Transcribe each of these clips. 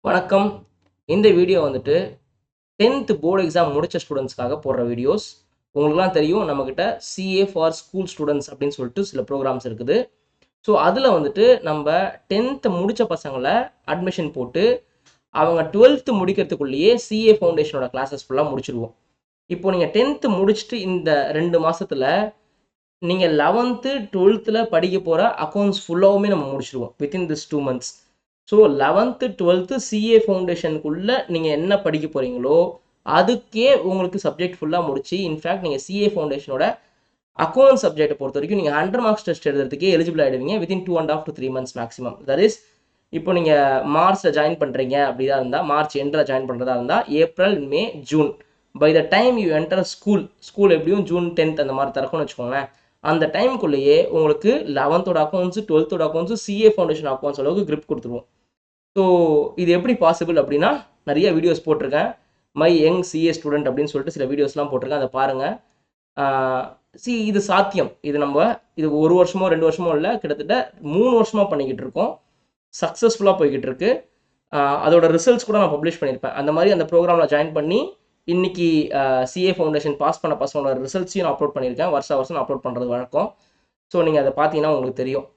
வணக்கம். இந்த வீடியோ வந்துட்டு 10th போர்டு எக்ஸாம் முடிச்ச ஸ்டூடண்ட்ஸ்க்காக போடுற வீடியோஸ். உங்களுக்குலாம் தெரியும் நம்மகிட்ட சிஏ ஃபார் ஸ்கூல் ஸ்டூடண்ட்ஸ் அப்படின்னு சொல்லிட்டு சில ப்ரோக்ராம்ஸ் இருக்குது. ஸோ அதில் வந்துட்டு நம்ம 10th முடித்த பசங்களை அட்மிஷன் போட்டு அவங்க 12th முடிக்கிறதுக்குள்ளேயே சிஏ ஃபவுண்டேஷனோட கிளாஸஸ் ஃபுல்லாக முடிச்சிடுவோம். இப்போ நீங்கள் 10th முடிச்சுட்டு இந்த 2 மாதத்தில் நீங்கள் 11th 12th படிக்க போகிற அக்கௌண்ட்ஸ் ஃபுல்லாகவுமே நம்ம முடிச்சிடுவோம் within this 2 months. So 11th 12th CA ஃபவுண்டேஷனுக்குள்ளே நீங்கள் என்ன படிக்க போகிறீங்களோ அதுக்கே உங்களுக்கு சப்ஜெக்ட் ஃபுல்லாக முடிச்சு, இன்ஃபேக்ட் நீங்கள் சிஏ ஃபவுண்டேஷனோட அக்கௌண்ட் சப்ஜெக்டை பொறுத்த வரைக்கும் நீங்கள் 100 மார்க்ஸ் டெஸ்ட் எழுதுறதுக்கே எலிஜிபிள் ஆகிடுவீங்க within 2.5 to 3 months maximum. That is இப்போ நீங்கள் மார்ச்சில் ஜாயின் பண்ணுறீங்க அப்படிதான் இருந்தால், மார்ச் எண்டில் ஜாயின் பண்ணுறதா இருந்தால் April May June, by the time you enter school எப்படியும் ஜூன் 10th அந்த மாதிரி திறக்கும்னு வச்சுக்கோங்களேன். அந்த டைமுக்குள்ளேயே உங்களுக்கு 11th accounts 12th accounts CA foundation accounts அளவுக்கு கிரிப் கொடுத்துருவோம். ஸோ இது எப்படி பாசிபிள் அப்படின்னா, நிறைய வீடியோஸ் போட்டிருக்கேன். மை யங் சிஏ ஸ்டூடெண்ட் அப்படின்னு சொல்லிட்டு சில வீடியோஸ்லாம் போட்டிருக்கேன், அதை பாருங்கள். இது சாத்தியம். இது 1 வருஷமோ 2 வருஷமோ இல்லை, கிட்டத்தட்ட 3 வருஷமாக பண்ணிக்கிட்டு இருக்கோம். சக்ஸஸ்ஃபுல்லாக போய்கிட்டு இருக்கு. அதோட ரிசல்ட்ஸ் கூட நான் பப்ளிஷ் பண்ணியிருப்பேன். அந்த மாதிரி அந்த ப்ரோக்ராமில் ஜாயின் பண்ணி இன்னைக்கு சிஏ ஃபவுண்டேஷன் பாஸ் பண்ண பசங்களோட ரிசல்ட்ஸையும் நான் அப்லோட் பண்ணியிருக்கேன். வருஷம் நான் அப்லோட் பண்ணுறது வழக்கம். ஸோ நீங்கள் அதை பார்த்தீங்கன்னா உங்களுக்கு தெரியும்.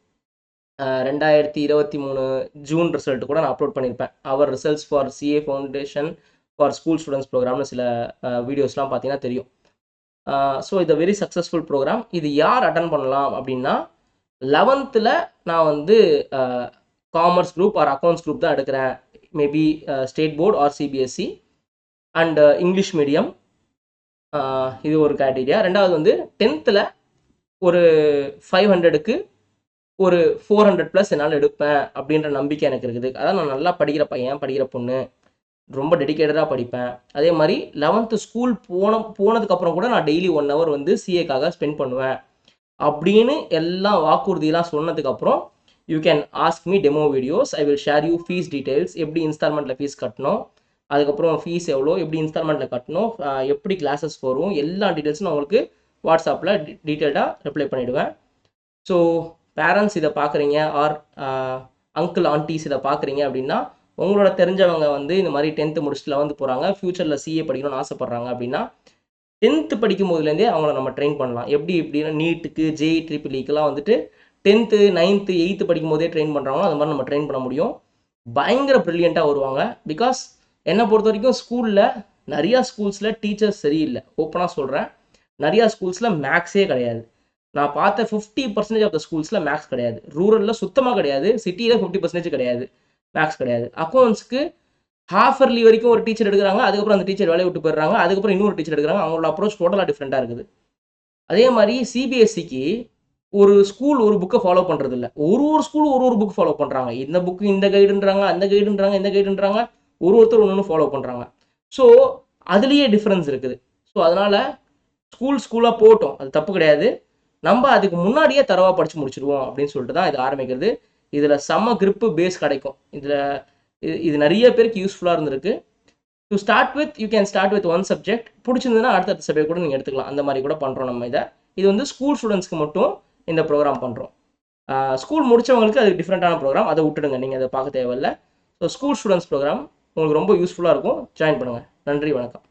2023 ஜூன் ரிசல்ட் கூட நான் அப்லோட் பண்ணியிருப்பேன். Our results for CA foundation for school students ப்ரோக்ராம்னு சில வீடியோஸ்லாம் பார்த்தீங்கன்னா தெரியும். ஸோ இது வெரி சக்ஸஸ்ஃபுல் ப்ரோக்ராம். இது யார் அட்டன் பண்ணலாம் அப்படின்னா, 11th நான் வந்து commerce group or accounts group தான் எடுக்கிறேன். Maybe state board or CBSE and English medium. இது ஒரு கேட்டீரியா. ரெண்டாவது வந்து 10th ஒரு 500க்கு ஒரு 400+ என்னால் எடுப்பேன் அப்படின்ற நம்பிக்கை எனக்கு இருக்குது. அதான் நான் நல்லா படிக்கிற பையன், படிக்கிற பொண்ணு, ரொம்ப டெடிக்கேட்டடாக படிப்பேன். அதே மாதிரி 11th ஸ்கூல் போனதுக்கப்புறம் கூட நான் டெய்லி 1 hour வந்து சிஏக்காக ஸ்பெண்ட் பண்ணுவேன் அப்படின்னு எல்லாம் வாக்குறுதியெல்லாம் சொன்னதுக்கப்புறம் you can ask me demo videos. I will share you fees details, எப்படி இன்ஸ்டால்மெண்ட்டில் ஃபீஸ் கட்டணும், அதுக்கப்புறம் ஃபீஸ் எவ்வளோ, எப்படி இன்ஸ்டால்மெண்ட்டில் கட்டணும், எப்படி கிளாஸஸ் வரும், எல்லா டீட்டெயில்ஸும் நான் உங்களுக்கு வாட்ஸ்அப்பில் டீட்டெயில்டாக ரிப்ளை பண்ணிவிடுவேன். ஸோ பேரண்ட்ஸ் இதை பார்க்குறீங்க ஆர் அங்கிள் ஆண்டிஸ் இதை பார்க்குறீங்க அப்படின்னா, உங்களோட தெரிஞ்சவங்க வந்து இந்த மாதிரி 10th முடிச்சுட்டு 11th போகிறாங்க, ஃப்யூச்சரில் சிஏ படிக்கணும்னு ஆசைப்பட்றாங்க அப்படின்னா 10th படிக்கும் போதுலேருந்தே அவங்கள நம்ம ட்ரெயின் பண்ணலாம். எப்படின்னா நீட்டுக்கு JEEEலாம் வந்துட்டு 10th 9th 8th படிக்கும் போதே ட்ரெயின் பண்ணுறாங்களோ அது மாதிரி நம்ம ட்ரெயின் பண்ண முடியும். பயங்கர ப்ரில்லியண்ட்டாக வருவாங்க. பிகாஸ் என்னை பொறுத்த வரைக்கும் ஸ்கூலில் நிறையா ஸ்கூல்ஸில் டீச்சர்ஸ் சரியில்லை. ஓப்பனாக சொல்கிறேன், நிறையா ஸ்கூல்ஸில் மேக்ஸே கிடையாது. நான் பார்த்த 50% ஆஃப் த ஸ்கூல்ஸில் மேக்ஸ் கிடையாது. ரூரலில் சுத்தமாக கிடையாது, சிட்டியில் 50% கிடையாது, மேக்ஸ் கிடையாது. அக்கௌண்ட்ஸ்க்கு ஹாஃப் இயர்லி வரைக்கும் ஒரு டீச்சர் எடுக்கிறாங்க, அதுக்கப்புறம் அந்த டீச்சர் வேலையை விட்டு போயிடுறாங்க, அதுக்கப்புறம் இன்னொரு டீச்சர் எடுக்கிறாங்க. அவங்களோட அப்ரோச் டோட்டலாக டிஃப்ரெண்ட்டாக இருக்குது. அதே மாதிரி சிபிஎஸ்சிக்கு ஒரு ஸ்கூல் ஒரு புக்கை ஃபாலோ பண்ணுறது இல்லை, ஒரு ஸ்கூல் ஒரு புக் ஃபாலோ பண்ணுறாங்க. இந்த புக்கு இந்த கைடுன்றாங்க, அந்த கைடுன்றாங்க, இந்த கைடுன்றாங்க, ஒருத்தர் ஒன்று ஃபாலோ பண்ணுறாங்க. ஸோ அதுலேயே டிஃப்ரென்ஸ் இருக்குது. ஸோ அதனால் ஸ்கூலாக போகட்டும், அது தப்பு கிடையாது. நம்ம அதுக்கு முன்னாடியே தரவாக படித்து முடிச்சிடுவோம் அப்படின்னு சொல்லிட்டு தான் இது ஆரம்பிக்கிறது. இதில் செம்ம கிரிப்பு பேஸ் கிடைக்கும். இது நிறைய பேருக்கு யூஸ்ஃபுல்லாக இருந்திருக்கு. To start with you can start with 1 subject. பிடிச்சிருந்ததுன்னா அடுத்த சப்ஜெக்ட் கூட நீங்கள் எடுத்துக்கலாம். அந்த மாதிரி கூட பண்ணுறோம் நம்ம இது வந்து ஸ்கூல் ஸ்டூடெண்ட்ஸ்க்கு மட்டும் இந்த ப்ரோக்ராம் பண்ணுறோம். ஸ்கூல் முடித்தவங்களுக்கு அது டிஃப்ரெண்ட்டான ப்ரோக்ராம், அதை விட்டுடுங்க, நீங்கள் அதை பார்க்க தேவையில்லை. ஸோ ஸ்கூல் ஸ்டூடெண்ட்ஸ் ப்ரோக்ராம் உங்களுக்கு ரொம்ப யூஸ்ஃபுல்லாக இருக்கும். ஜாயின் பண்ணுங்கள். நன்றி, வணக்கம்.